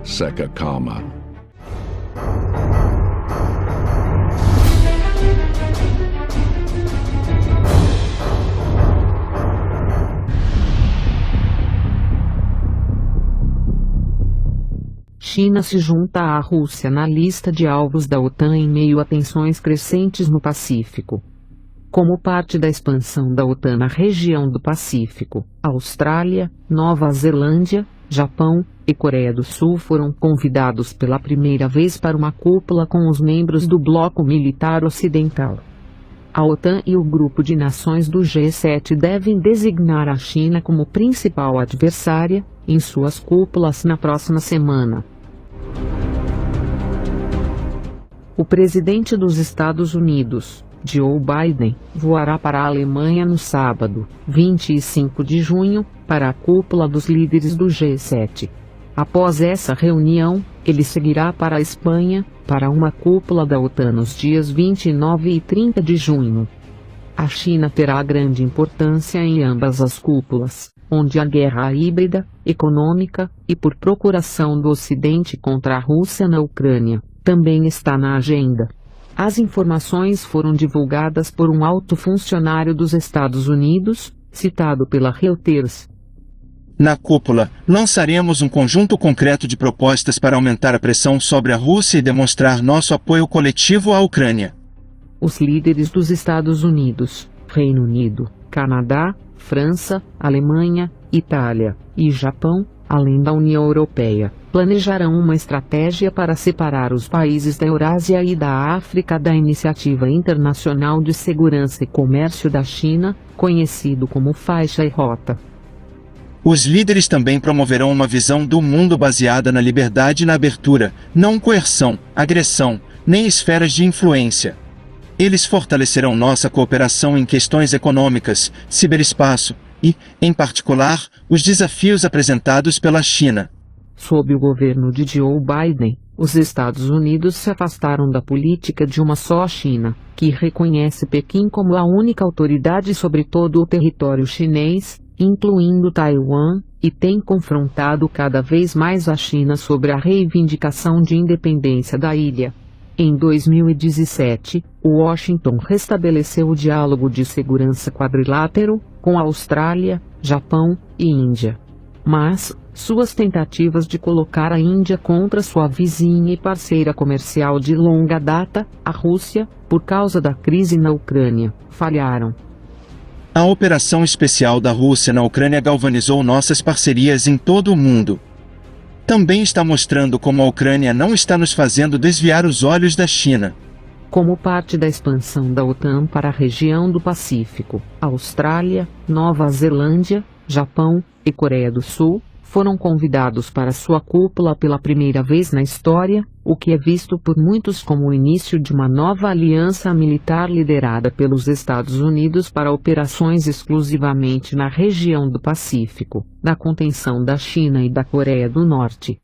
Seca Calma. China se junta à Rússia na lista de alvos da OTAN em meio a tensões crescentes no Pacífico. Como parte da expansão da OTAN na região do Pacífico, Austrália, Nova Zelândia, Japão e Coreia do Sul foram convidados pela primeira vez para uma cúpula com os membros do bloco militar ocidental. A OTAN e o grupo de nações do G7 devem designar a China como principal adversária em suas cúpulas na próxima semana. O presidente dos Estados Unidos, Joe Biden, voará para a Alemanha no sábado, 25 de junho, para a cúpula dos líderes do G7. Após essa reunião, ele seguirá para a Espanha, para uma cúpula da OTAN nos dias 29 e 30 de junho. A China terá grande importância em ambas as cúpulas, onde a guerra híbrida, econômica e por procuração do Ocidente contra a Rússia na Ucrânia também está na agenda. As informações foram divulgadas por um alto funcionário dos Estados Unidos, citado pela Reuters. Na cúpula, lançaremos um conjunto concreto de propostas para aumentar a pressão sobre a Rússia e demonstrar nosso apoio coletivo à Ucrânia. Os líderes dos Estados Unidos, Reino Unido, Canadá, França, Alemanha, Itália e Japão, além da União Europeia, planejarão uma estratégia para separar os países da Eurásia e da África da Iniciativa Internacional de Segurança e Comércio da China, conhecido como Faixa e Rota. Os líderes também promoverão uma visão do mundo baseada na liberdade e na abertura, não coerção, agressão, nem esferas de influência. Eles fortalecerão nossa cooperação em questões econômicas, ciberespaço e, em particular, os desafios apresentados pela China. Sob o governo de Joe Biden, os Estados Unidos se afastaram da política de uma só China, que reconhece Pequim como a única autoridade sobre todo o território chinês, incluindo Taiwan, e tem confrontado cada vez mais a China sobre a reivindicação de independência da ilha. Em 2017, Washington restabeleceu o diálogo de segurança quadrilátero com a Austrália, Japão e Índia. Mas suas tentativas de colocar a Índia contra sua vizinha e parceira comercial de longa data, a Rússia, por causa da crise na Ucrânia, falharam. A operação especial da Rússia na Ucrânia galvanizou nossas parcerias em todo o mundo. Também está mostrando como a Ucrânia não está nos fazendo desviar os olhos da China. Como parte da expansão da OTAN para a região do Pacífico, Austrália, Nova Zelândia, Japão e Coreia do Sul foram convidados para sua cúpula pela primeira vez na história, o que é visto por muitos como o início de uma nova aliança militar liderada pelos Estados Unidos para operações exclusivamente na região do Pacífico, na contenção da China e da Coreia do Norte.